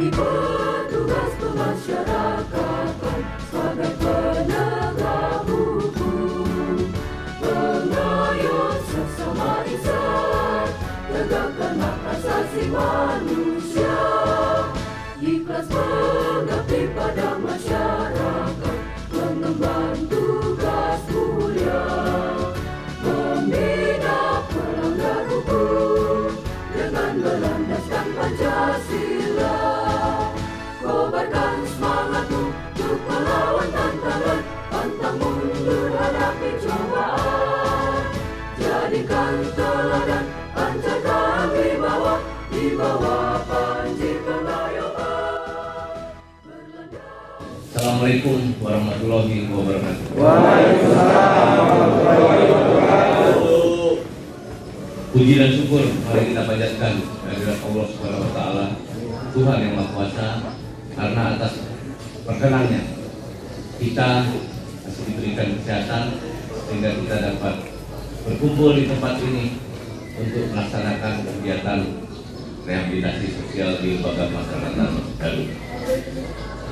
Kami petugas pemasyarakatan sebagai penegak hukum, pengayom sesama insan, tegakkan hak asasi manusia, ikhlas mengabdi pada masyarakat, mengemban tugas mulia, membina pelanggar hukum dengan berlandaskan Pancasila. Kobarkan semangatmu untuk melawan tantangan, pantang mundur hadapi cobaan. Jadikan teladan, pancarkan wibawa di bawah panji pengayoman. Assalamualaikum warahmatullahi wabarakatuh. Waalaikumsalam warahmatullahi wabarakatuh. Puji dan syukur mari kita panjatkan kehadirat Allah Subhanahu wa taala, Tuhan yang Maha Kuasa, karena atas perkenannya kita masih diberikan kesehatan sehingga kita dapat berkumpul di tempat ini untuk melaksanakan kegiatan rehabilitasi sosial di lembaga pemasyarakatan Dalu.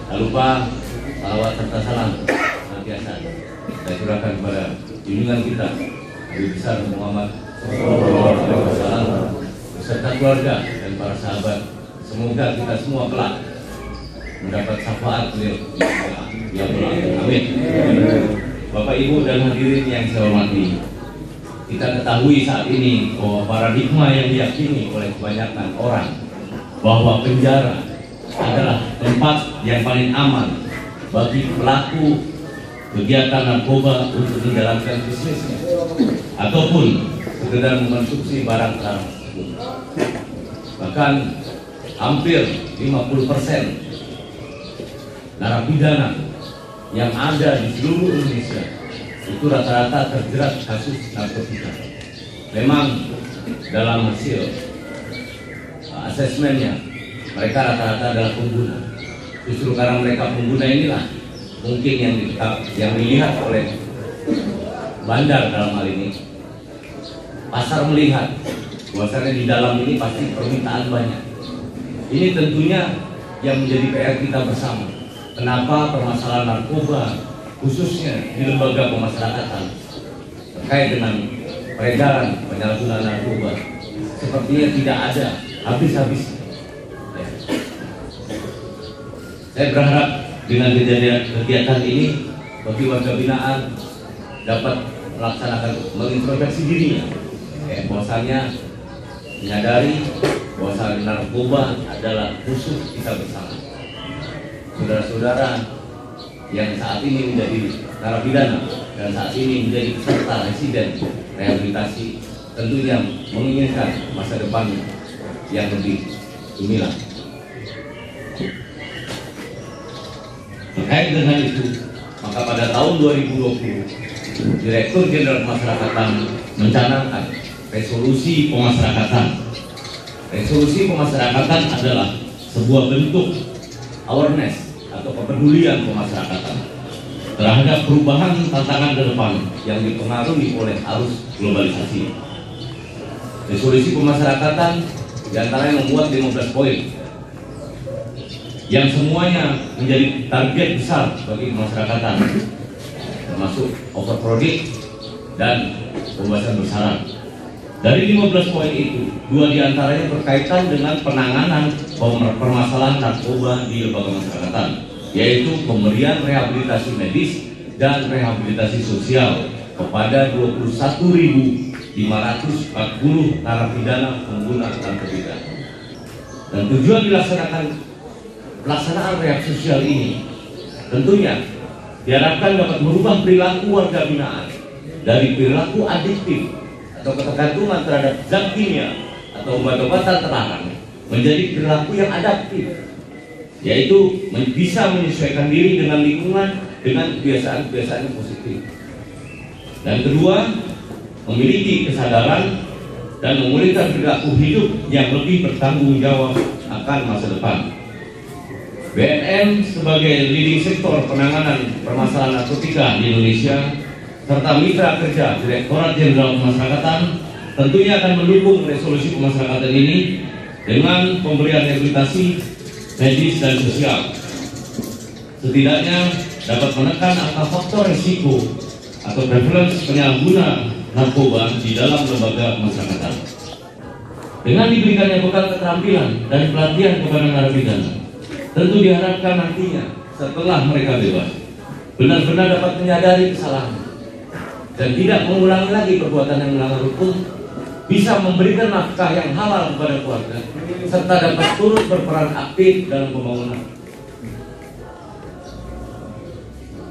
Tak lupa salawat serta salam senantiasa kita curahkan kepada junjungan kita Nabi besar Muhammad SAW beserta keluarga dan para sahabat. Semoga kita semua kelak mendapat syafaat beliau. Ya Allah, amin. Bapak Ibu dan hadirin yang saya hormati, kita ketahui saat ini bahwa paradigma yang diyakini oleh kebanyakan orang bahwa penjara adalah tempat yang paling aman bagi pelaku kegiatan narkoba untuk menjalankan bisnisnya ataupun sekedar mengkonsumsi barang haram. Bahkan hampir 50% narapidana yang ada di seluruh Indonesia itu rata-rata terjerat kasus narkotika. Memang dalam hasil asesmennya mereka rata-rata adalah pengguna. Justru karena mereka pengguna inilah mungkin yang dilihat oleh bandar dalam hal ini. Pasar melihat bahwasanya di dalam ini pasti permintaan banyak. Ini tentunya yang menjadi PR kita bersama. Kenapa permasalahan narkoba khususnya di lembaga pemasyarakatan terkait dengan peredaran penyalahgunaan narkoba sepertinya tidak ada habis-habisnya. Saya berharap dengan kegiatan ini bagi warga binaan dapat melaksanakan mengintrospeksi dirinya, bahwasanya menyadari bahwa narkoba adalah musuh kita bersama. Saudara-saudara yang saat ini menjadi narapidana dan saat ini menjadi peserta residen rehabilitasi tentunya menginginkan masa depan yang lebih gemilang. Terkait dengan itu, maka pada tahun 2020 Direktur Jenderal Pemasyarakatan mencanangkan resolusi pemasyarakatan. Resolusi pemasyarakatan adalah sebuah bentuk awareness atau kepedulian pemasyarakatan terhadap perubahan tantangan ke depan yang dipengaruhi oleh arus globalisasi. Resolusi pemasyarakatan diantaranya membuat 15 poin yang semuanya menjadi target besar bagi pemasyarakatan, termasuk overcrowding dan pembebasan bersyarat. Dari 15 poin itu, 2 diantaranya berkaitan dengan penanganan permasalahan narkoba di lembaga pemasyarakatan, yaitu pemberian rehabilitasi medis dan rehabilitasi sosial kepada 21.540 narapidana pengguna narkotika. Dan tujuan pelaksanaan rehab sosial ini tentunya diharapkan dapat merubah perilaku warga binaan dari perilaku adiktif atau ketergantungan terhadap zat kimia atau obat-obatan terlarang menjadi perilaku yang adaptif, yaitu bisa menyesuaikan diri dengan lingkungan dengan kebiasaan-kebiasaan yang positif. Dan kedua, memiliki kesadaran dan memulihkan perilaku hidup yang lebih bertanggung jawab akan masa depan. BNN sebagai leading sektor penanganan permasalahan narkotika di Indonesia serta mitra kerja Direktorat Jenderal Pemasyarakatan tentunya akan mendukung resolusi pemasyarakatan ini dengan pemberian rehabilitasi medis, dan sosial. Setidaknya dapat menekan angka faktor risiko atau prevalence penyalahguna narkoba di dalam lembaga pemasyarakatan. Dengan diberikannya bekal keterampilan dan pelatihan kepada narapidana, tentu diharapkan nantinya setelah mereka bebas, benar-benar dapat menyadari kesalahan dan tidak mengulangi lagi perbuatan yang melanggar hukum, bisa memberikan nafkah yang halal kepada keluarga, serta dapat turut berperan aktif dalam pembangunan.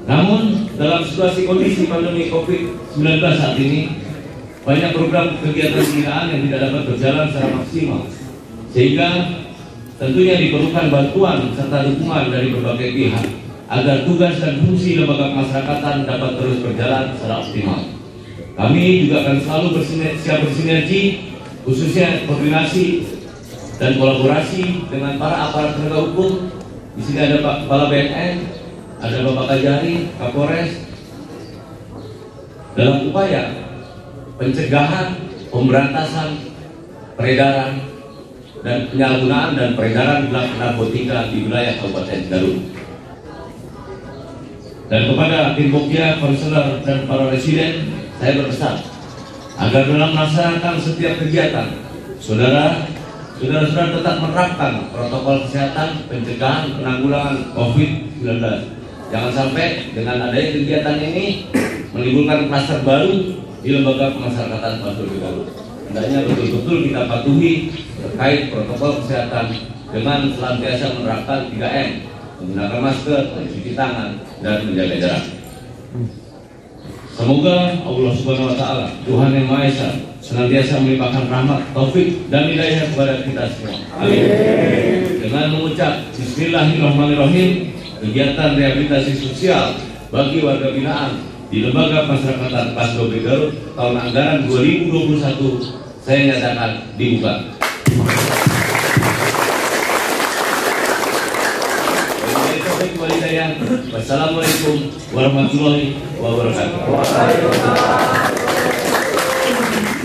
Namun, dalam situasi kondisi pandemi COVID-19 saat ini, banyak program kegiatan pembinaan yang tidak dapat berjalan secara maksimal, sehingga tentunya diperlukan bantuan serta dukungan dari berbagai pihak agar tugas dan fungsi lembaga pemasyarakatan dapat terus berjalan secara optimal. Kami juga akan selalu siap bersinergi, khususnya koordinasi dan kolaborasi dengan para aparat penegak hukum. Di sini ada Pak Kepala BNN, ada Bapak Kajari, Kapolres, dalam upaya pencegahan, pemberantasan, peredaran, dan penyalahgunaan dan peredaran narkotika di wilayah Kabupaten Garut. Dan kepada tim Pokja, konselor, dan para residen, saya berpesan agar dalam melaksanakan setiap kegiatan, saudara-saudara tetap menerapkan protokol kesehatan pencegahan penanggulangan COVID-19. Jangan sampai dengan adanya kegiatan ini menimbulkan klaster baru di lembaga pemasyarakatan Pastor Garut. Hendaknya betul-betul kita patuhi terkait protokol kesehatan dengan senantiasa menerapkan 3M, menggunakan masker, mencuci tangan, dan menjaga jarak. Semoga Allah Subhanahu wa Ta'ala, Tuhan Yang Maha Esa, senantiasa melimpahkan rahmat, taufik, dan hidayah kepada kita semua. Amin. Dengan mengucap Bismillahirrahmanirrahim, kegiatan rehabilitasi sosial bagi warga binaan di Lembaga Pemasyarakatan Pastor Garut tahun anggaran 2021 saya nyatakan dibuka. Wassalamualaikum warahmatullahi wabarakatuh.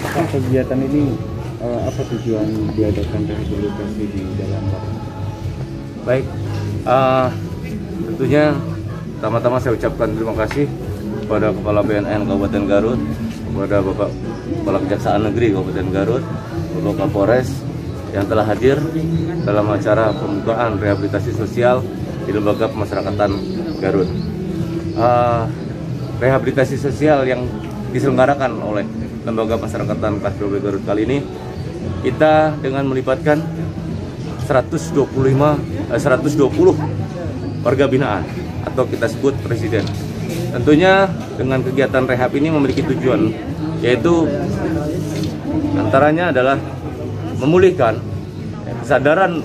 Apa kegiatan ini, apa tujuan diadakan rehabilitasi di dalam lapas? Baik, tentunya pertama-tama saya ucapkan terima kasih kepada Kepala BNN Kabupaten Garut, kepada Bapak Kepala Kejaksaan Negeri Kabupaten Garut, Bapak Kapolres yang telah hadir dalam acara pembukaan rehabilitasi sosial di Lembaga Pemasyarakatan Garut. Rehabilitasi sosial yang diselenggarakan oleh Lembaga Pemasyarakatan Pastor Garut kali ini, kita dengan melibatkan 120 warga binaan atau kita sebut residen. Tentunya dengan kegiatan rehab ini memiliki tujuan, yaitu antaranya adalah memulihkan kesadaran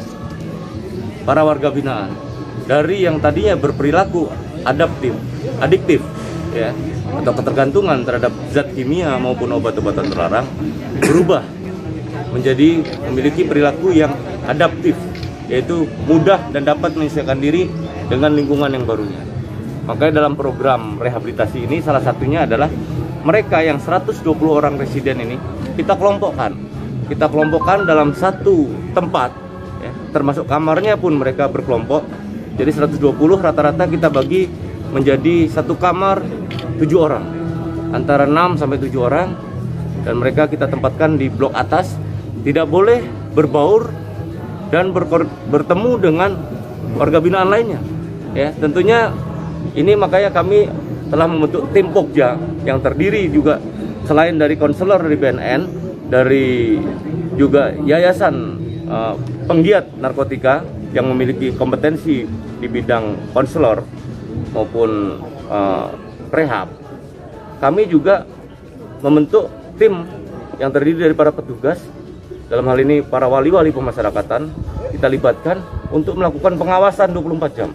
para warga binaan dari yang tadinya berperilaku adiktif ya, atau ketergantungan terhadap zat kimia maupun obat-obatan terlarang, berubah menjadi memiliki perilaku yang adaptif, yaitu mudah dan dapat menyesuaikan diri dengan lingkungan yang barunya. Makanya dalam program rehabilitasi ini salah satunya adalah mereka yang 120 orang residen ini kita kelompokkan dalam satu tempat ya, termasuk kamarnya pun mereka berkelompok. Jadi 120 rata-rata kita bagi menjadi satu kamar 7 orang, antara 6 sampai 7 orang, dan mereka kita tempatkan di blok atas, tidak boleh berbaur dan bertemu dengan warga binaan lainnya. Ya, tentunya ini makanya kami telah membentuk tim Pokja yang terdiri juga selain dari konselor dari BNN, dari juga yayasan penggiat narkotika yang memiliki kompetensi di bidang konselor maupun rehab. Kami juga membentuk tim yang terdiri dari para petugas, dalam hal ini para wali-wali pemasyarakatan, kita libatkan untuk melakukan pengawasan 24 jam.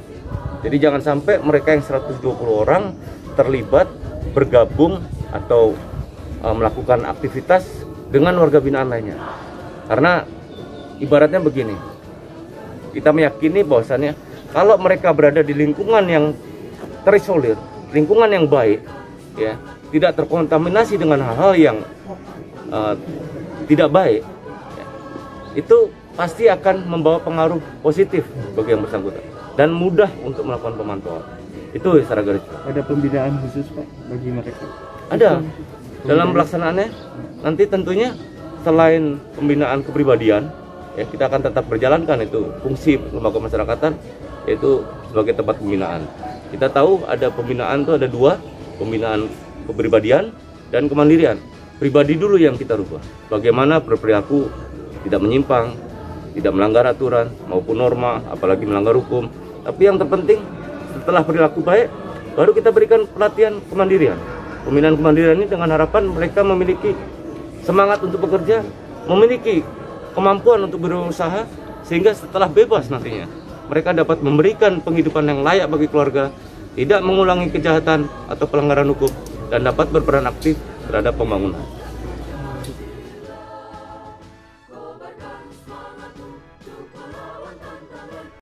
Jadi jangan sampai mereka yang 120 orang terlibat, bergabung, atau melakukan aktivitas dengan warga binaan lainnya. Karena ibaratnya begini, kita meyakini bahwasannya kalau mereka berada di lingkungan yang terisolir, lingkungan yang baik, ya, tidak terkontaminasi dengan hal-hal yang tidak baik, ya, itu pasti akan membawa pengaruh positif bagi yang bersangkutan dan mudah untuk melakukan pemantauan. Itu secara garis. Ada pembinaan khusus Pak bagi mereka? Ada. Dalam pelaksanaannya nanti tentunya selain pembinaan kepribadian, ya kita akan tetap berjalankan itu fungsi lembaga masyarakatan, yaitu sebagai tempat pembinaan. Kita tahu ada pembinaan itu ada dua, pembinaan kepribadian dan kemandirian. Pribadi dulu yang kita rubah. Bagaimana berperilaku tidak menyimpang, tidak melanggar aturan maupun norma, apalagi melanggar hukum. Tapi yang terpenting setelah perilaku baik, baru kita berikan pelatihan kemandirian. Pembinaan kemandirian ini dengan harapan mereka memiliki semangat untuk bekerja, memiliki kemampuan untuk berusaha, sehingga setelah bebas nantinya mereka dapat memberikan penghidupan yang layak bagi keluarga, tidak mengulangi kejahatan atau pelanggaran hukum, dan dapat berperan aktif terhadap pembangunan.